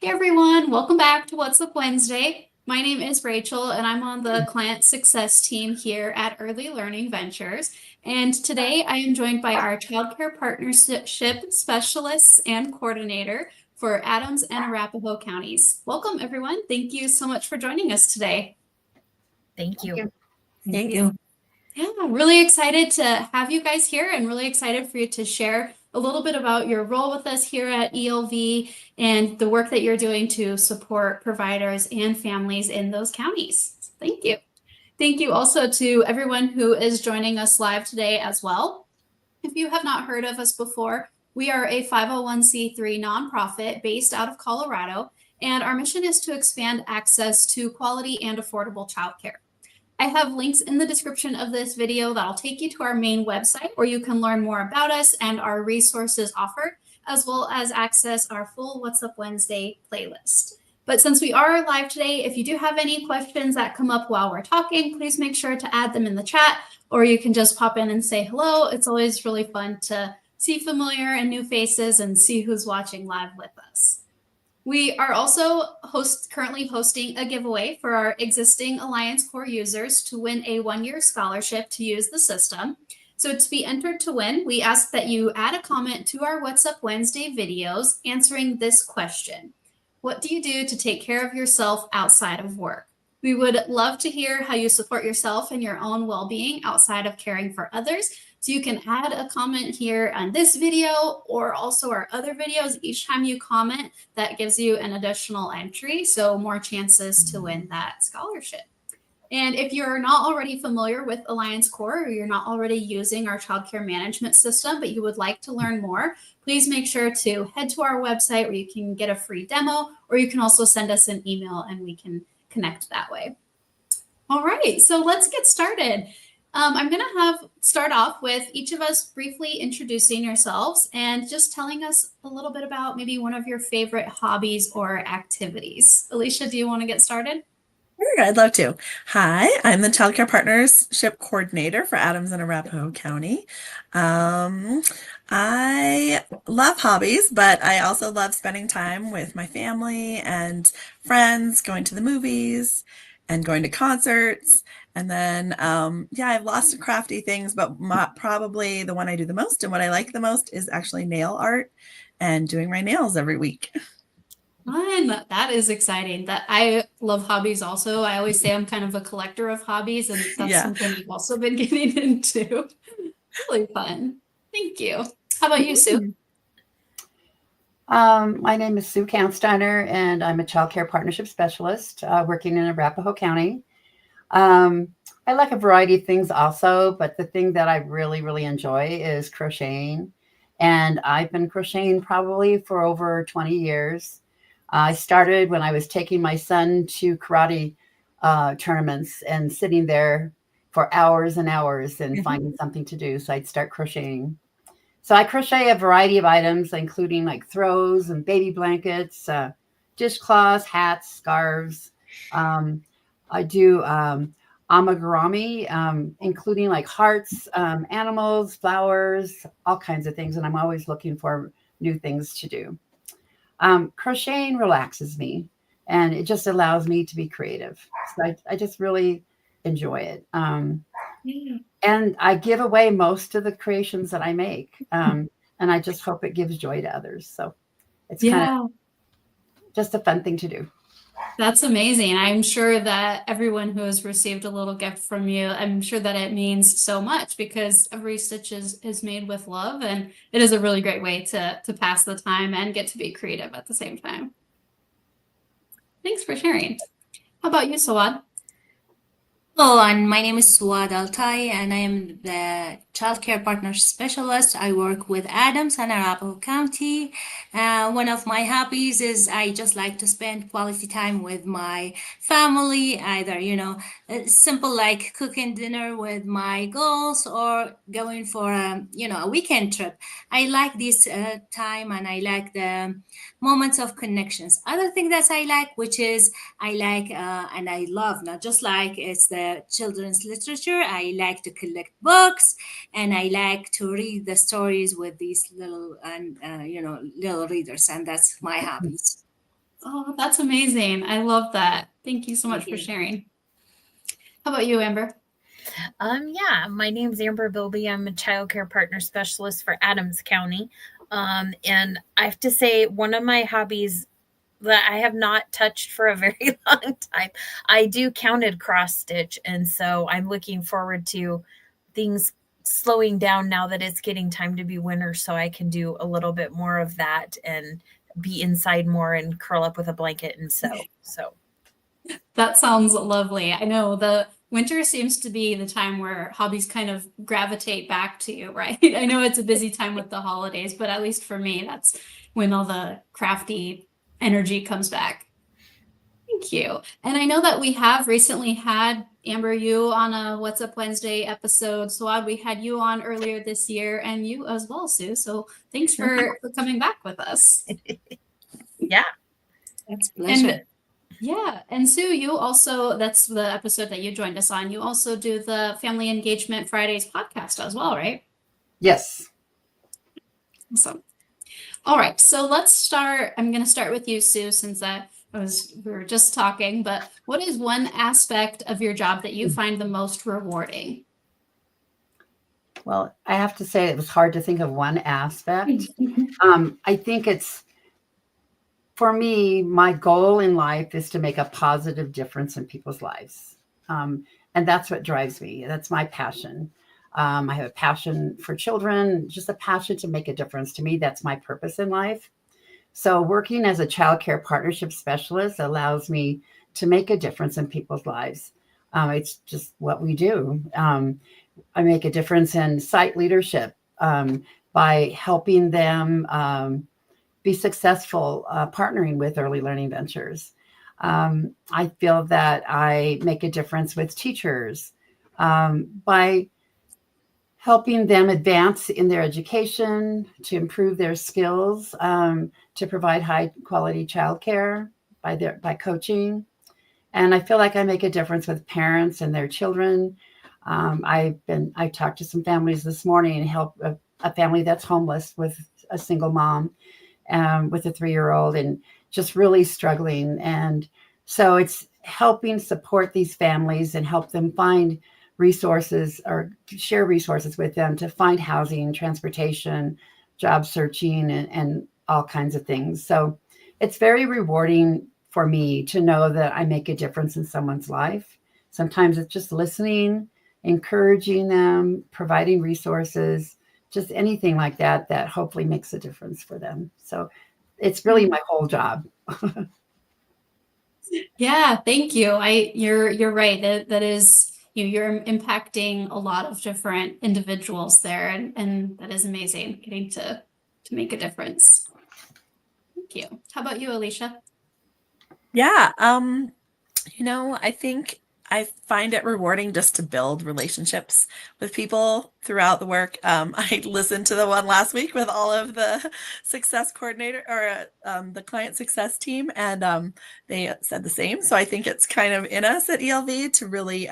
Hey everyone, welcome back to What's Up Wednesday. My name is Rachel and I'm on the client success team here at Early Learning Ventures. And today I am joined by our childcare partnership specialists and coordinator for Adams and Arapahoe counties. Welcome everyone. Thank you so much for joining us today. Thank you. Thank you. Yeah, really excited to have you guys here and really excited for you to share a little bit about your role with us here at ELV and the work that you're doing to support providers and families in those counties. So thank you. Thank you also to everyone who is joining us live today as well. If you have not heard of us before, we are a 501c3 nonprofit based out of Colorado, and our mission is to expand access to quality and affordable childcare. I have links in the description of this video that'll take you to our main website where you can learn more about us and our resources offered, as well as access our full What's Up Wednesday playlist. But since we are live today, if you do have any questions that come up while we're talking, please make sure to add them in the chat, or you can just pop in and say hello. It's always really fun to see familiar and new faces and see who's watching live with us. We are also currently hosting a giveaway for our existing Alliance Core users to win a one-year scholarship to use the system. So to be entered to win, we ask that you add a comment to our What's Up Wednesday videos answering this question. What do you do to take care of yourself outside of work? We would love to hear how you support yourself and your own well-being outside of caring for others. So you can add a comment here on this video or also our other videos. Each time you comment, that gives you an additional entry, so more chances to win that scholarship. And if you're not already familiar with Alliance Core or you're not already using our childcare management system, but you would like to learn more, please make sure to head to our website where you can get a free demo, or you can also send us an email and we can connect that way. All right, so let's get started. I'm going to start off with each of us briefly introducing yourselves and just telling us a little bit about maybe one of your favorite hobbies or activities. Alicia, do you want to get started? Sure, I'd love to. Hi, I'm the Childcare Partnership Coordinator for Adams and Arapahoe County. I love hobbies, but I also love spending time with my family and friends, going to the movies and going to concerts. And then, yeah, I've lots of crafty things, but probably the one I do the most and what I like the most is actually nail art and doing my nails every week. Fun. That is exciting. That I love hobbies also. I always say I'm kind of a collector of hobbies, and that's something I've also been getting into. Really fun. Thank you. How about you, Sue? My name is Sue Kahnsteiner, and I'm a child care partnership specialist working in Arapahoe County. I like a variety of things also, but the thing that I really, really enjoy is crocheting. And I've been crocheting probably for over 20 years. I started when I was taking my son to karate tournaments and sitting there for hours and hours and finding something to do. So I'd start crocheting. So I crochet a variety of items, including like throws and baby blankets, dishcloths, hats, scarves. I do amigurumi, including like hearts, animals, flowers, all kinds of things. And I'm always looking for new things to do. Crocheting relaxes me and it just allows me to be creative. So I just really enjoy it. And I give away most of the creations that I make. And I just hope it gives joy to others. So it's kind of just a fun thing to do. That's amazing. I'm sure that everyone who has received a little gift from you, I'm sure that it means so much because every stitch is made with love, and it is a really great way to pass the time and get to be creative at the same time. Thanks for sharing. How about you, Sawad? Hello, and my name is Suad Altai, and I am the Child Care Partner Specialist. I work with Adams and Arapahoe County. One of my hobbies is I just like to spend quality time with my family, either, simple like cooking dinner with my girls or going for a weekend trip. I like this time and I like the moments of connections. Other thing that I like, which is I like and I love, not just like it's the children's literature. I like to collect books and I like to read the stories with these little little readers, and that's my hobbies. Oh, that's amazing. I love that. Thank you so much Thank for you. sharing. How about you, Amber? Yeah, my name's Amber Bilby. I'm a child care partner specialist for Adams County. And I have to say, one of my hobbies that I have not touched for a very long time, I do counted cross stitch. And so I'm looking forward to things slowing down now that it's getting time to be winter, so I can do a little bit more of that and be inside more and curl up with a blanket and sew. So That sounds lovely. I know the winter seems to be the time where hobbies kind of gravitate back to you, right? I know it's a busy time with the holidays, but at least for me, that's when all the crafty energy comes back. Thank you. And I know that we have recently had Amber, you on a What's Up Wednesday episode. Swad, we had you on earlier this year and you as well, Sue. So thanks for coming back with us. yeah. It's a pleasure. Yeah, and Sue, you also, that's the episode that you joined us on. You also do the Family Engagement Fridays podcast as well, right? Yes. Awesome. All right, so let's start. I'm going to start with you, Sue, since we were just talking, but what is one aspect of your job that you find the most rewarding? Well, I have to say it was hard to think of one aspect. I think it's, for me, my goal in life is to make a positive difference in people's lives. And that's what drives me. That's my passion. I have a passion for children, just a passion to make a difference. To me, that's my purpose in life. So working as a child care partnership specialist allows me to make a difference in people's lives. It's just what we do. I make a difference in site leadership by helping them be successful partnering with early learning ventures. I feel that I make a difference with teachers by helping them advance in their education, to improve their skills, to provide high quality childcare by coaching. And I feel like I make a difference with parents and their children. I talked to some families this morning and helped a family that's homeless with a single mom with a 3-year-old and just really struggling. And so it's helping support these families and help them find resources or share resources with them to find housing, transportation, job searching, and all kinds of things. So it's very rewarding for me to know that I make a difference in someone's life. Sometimes it's just listening, encouraging them, providing resources, just anything like that that hopefully makes a difference for them. So it's really my whole job. Yeah, thank you. You're right. That is, you're impacting a lot of different individuals there, and that is amazing, getting to make a difference. Thank you. How about you, Alicia? Yeah. I think I find it rewarding just to build relationships with people throughout the work. I listened to the one last week with all of the success coordinator or the client success team, and they said the same. So I think it's kind of in us at ELV to really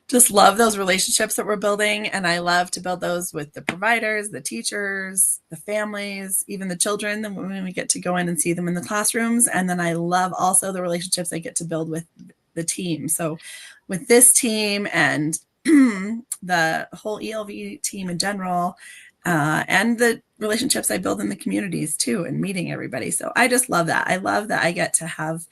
just love those relationships that we're building. And I love to build those with the providers, the teachers, the families, even the children, when we get to go in and see them in the classrooms. And then I love also the relationships I get to build with the team. So with this team and the whole ELV team in general, and the relationships I build in the communities too, and meeting everybody. So I just love that. I love that I get to have,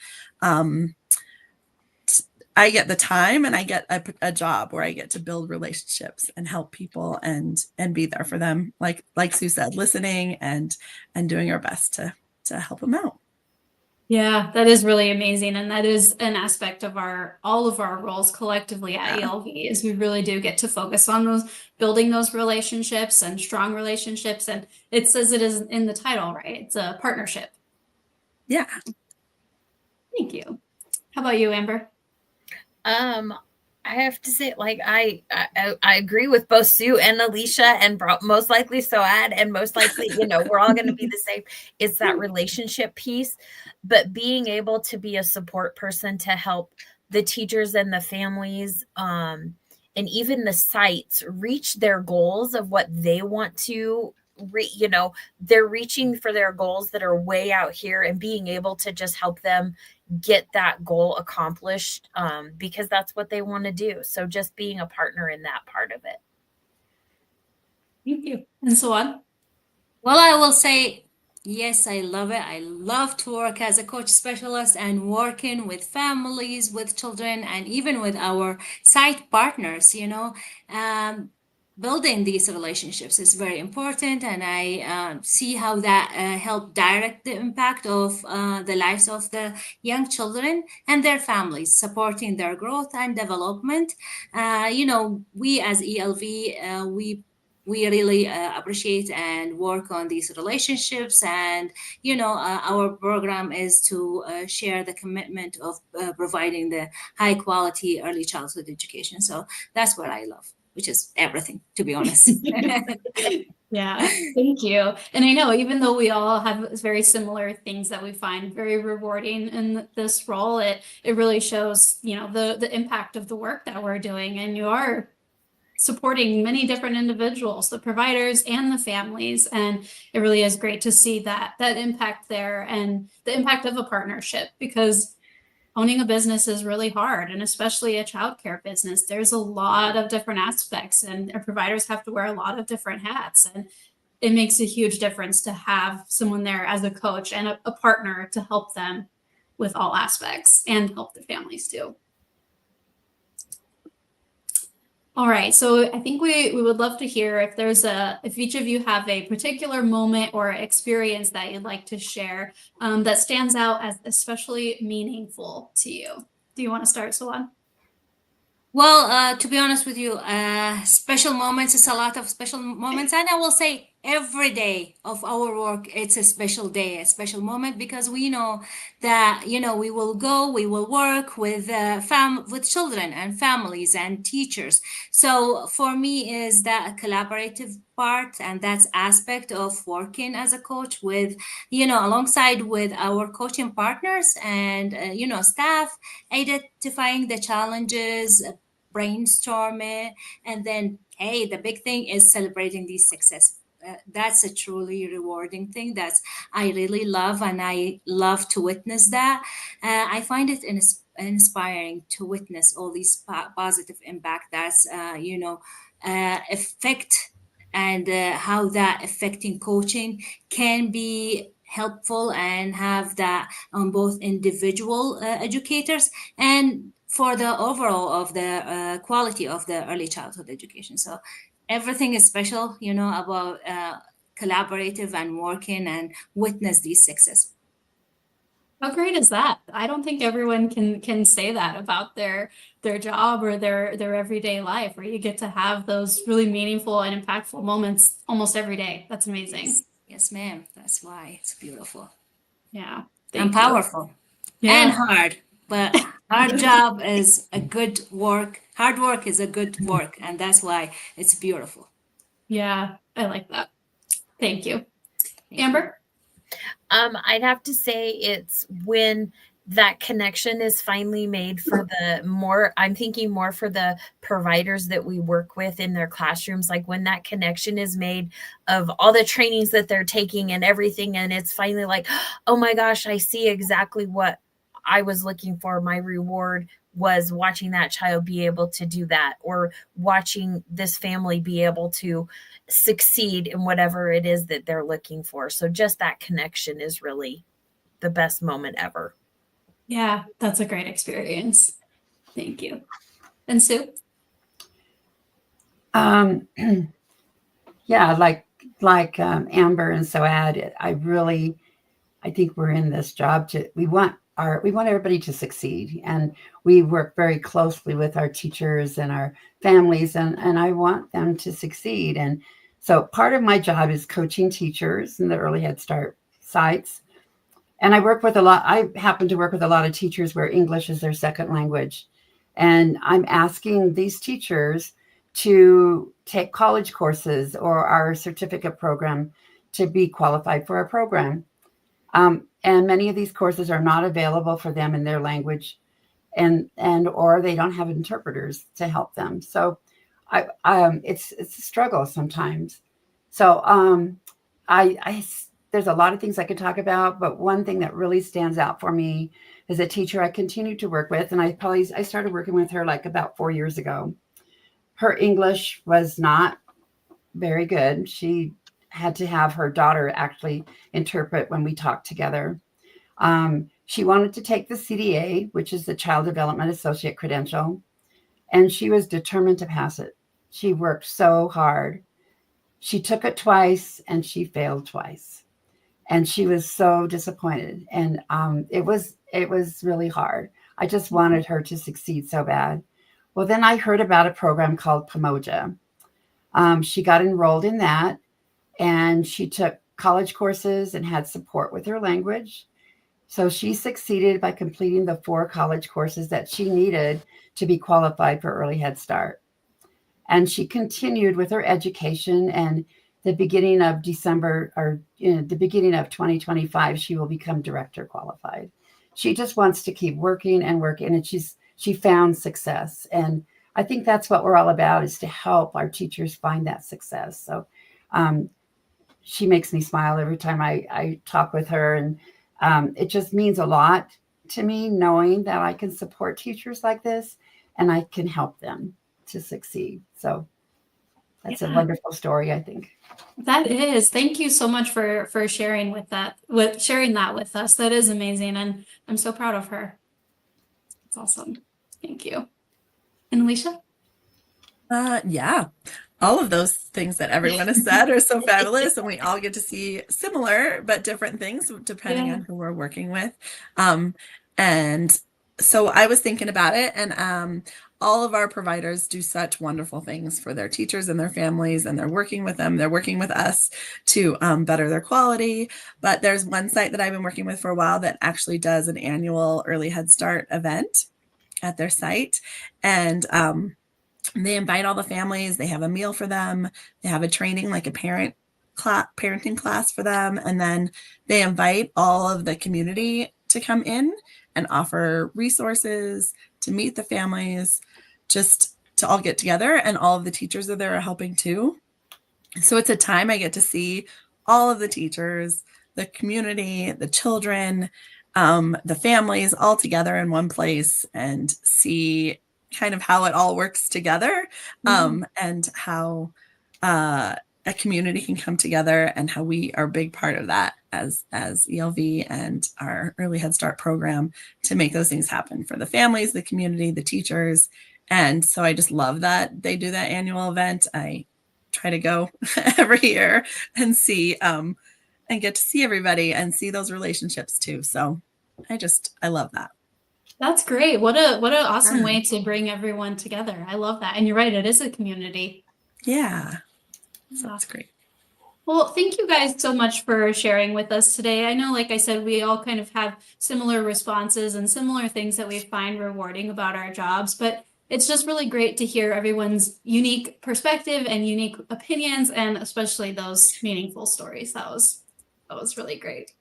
I get the time and I get a job where I get to build relationships and help people and be there for them. Like Sue said, listening and doing our best to help them out. Yeah, that is really amazing. And that is an aspect of all of our roles collectively at ELV is we really do get to focus on building those relationships and strong relationships. And it says it is in the title, right? It's a partnership. Yeah. Thank you. How about you, Amber? I have to say, like, I agree with both Sue and Alicia, and most likely Soad, and most likely, we're all going to be the same. It's that relationship piece, but being able to be a support person to help the teachers and the families, and even the sites reach their goals of what they want to they're reaching for their goals that are way out here, and being able to just help them get that goal accomplished, because that's what they want to do. So just being a partner in that part of it. Thank you. And so on. Well, I will say, yes, I love it. I love to work as a coach specialist and working with families, with children, and even with our site partners, building these relationships is very important. And I see how that help direct the impact of the lives of the young children and their families, supporting their growth and development. We as ELV, we really appreciate and work on these relationships. And our program is to share the commitment of providing the high quality early childhood education. So that's what I love, which is everything, to be honest. Yeah, thank you. And I know even though we all have very similar things that we find very rewarding in this role, it really shows, the impact of the work that we're doing. And you are supporting many different individuals, the providers and the families. And it really is great to see that impact there and the impact of a partnership, because owning a business is really hard, and especially a childcare business. There's a lot of different aspects, and our providers have to wear a lot of different hats. And it makes a huge difference to have someone there as a coach and a partner to help them with all aspects and help the families too. All right, so I think we would love to hear if each of you have a particular moment or experience that you'd like to share that stands out as especially meaningful to you. Do you want to start, Sawan? Well, to be honest with you, special moments is a lot of special moments. And I will say every day of our work, it's a special day, a special moment, because we know that, we will work with with children and families and teachers. So for me is that collaborative part, and that's aspect of working as a coach with, alongside with our coaching partners and, staff, identifying the challenges, brainstorming, and then, hey, the big thing is celebrating these success. That's a truly rewarding thing that's I really love, and I love to witness that. I find it inspiring to witness all these positive impact that's affect, and how that affecting coaching can be helpful and have that on both individual educators and for the overall of the quality of the early childhood education. So everything is special, about collaborative and working and witness these success. How great is that? I don't think everyone can say that about their job or their everyday life, where you get to have those really meaningful and impactful moments almost every day. That's amazing. Yes, ma'am. That's why it's beautiful. Yeah. And powerful. Yeah. And hard. But hard job is a good work. Hard work is a good work. And that's why it's beautiful. Yeah, I like that. Thank you. Amber? I'd have to say it's when that connection is finally made I'm thinking more for the providers that we work with in their classrooms, like when that connection is made of all the trainings that they're taking and everything. And it's finally like, oh my gosh, I see exactly what I was looking for. My reward was watching that child be able to do that, or watching this family be able to succeed in whatever it is that they're looking for. So just that connection is really the best moment ever. Yeah, that's a great experience. Thank you. And Sue? Yeah, like Amber and Soad, I think we're in this job we want everybody to succeed, and we work very closely with our teachers and our families, and I want them to succeed. And so part of my job is coaching teachers in the early Head Start sites. And I happen to work with a lot of teachers where English is their second language. And I'm asking these teachers to take college courses or our certificate program to be qualified for our program. And many of these courses are not available for them in their language, or they don't have interpreters to help them. So it's a struggle sometimes. So there's a lot of things I could talk about, but one thing that really stands out for me is a teacher I continue to work with, and I started working with her like about 4 years ago. Her English was not very good. She had to have her daughter actually interpret when we talked together. She wanted to take the CDA, which is the Child Development Associate credential, and she was determined to pass it. She worked so hard. She took it twice and she failed twice. And she was so disappointed. And it was really hard. I just wanted her to succeed so bad. Well, then I heard about a program called Pomoja. She got enrolled in that, and she took college courses and had support with her language. So she succeeded by completing the 4 college courses that she needed to be qualified for Early Head Start. And she continued with her education, and the beginning of December, or the beginning of 2025, she will become director qualified. She just wants to keep working and working, and she found success. And I think that's what we're all about, is to help our teachers find that success. So she makes me smile every time I talk with her, and it just means a lot to me knowing that I can support teachers like this and I can help them to succeed. So that's a wonderful story, I think. That is. Thank you so much for sharing sharing that with us. That is amazing, and I'm so proud of her. It's awesome. Thank you. And Alicia? Yeah, all of those things that everyone has said are so fabulous, and we all get to see similar but different things depending on who we're working with. And so I was thinking about it, and all of our providers do such wonderful things for their teachers and their families, and they're working with them. They're working with us to better their quality. But there's one site that I've been working with for a while that actually does an annual Early Head Start event at their site. And they invite all the families. They have a meal for them. They have a training, like a parenting class for them. And then they invite all of the community to come in and offer resources to meet the families, just to all get together. And all of the teachers are there helping too. So it's a time I get to see all of the teachers, the community, the children, the families all together in one place, and see kind of how it all works together, and how a community can come together, and how we are a big part of that as ELV and our Early Head Start program to make those things happen for the families, the community, the teachers. And so I just love that they do that annual event. I try to go every year and see and get to see everybody and see those relationships too. So I love that. That's great. What an awesome way to bring everyone together. I love that. And you're right, it is a community. Yeah. So that's great. Well, thank you guys so much for sharing with us today. I know, like I said, we all kind of have similar responses and similar things that we find rewarding about our jobs, but it's just really great to hear everyone's unique perspective and unique opinions, and especially those meaningful stories. That was really great.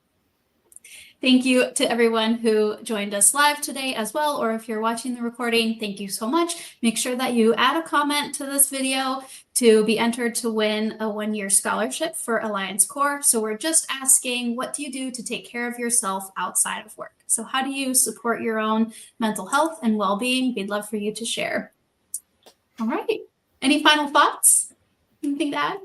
Thank you to everyone who joined us live today as well, or if you're watching the recording, thank you so much. Make sure that you add a comment to this video to be entered to win a 1-year scholarship for Alliance Corps. So we're just asking, what do you do to take care of yourself outside of work? So how do you support your own mental health and well-being? We'd love for you to share. All right. Any final thoughts? Anything to add?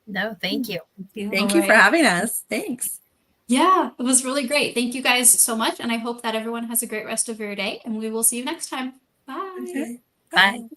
No, thank you. Thank you for having us. Thanks. Yeah, it was really great. Thank you guys so much. And I hope that everyone has a great rest of your day, and we will see you next time. Bye. Okay. Bye.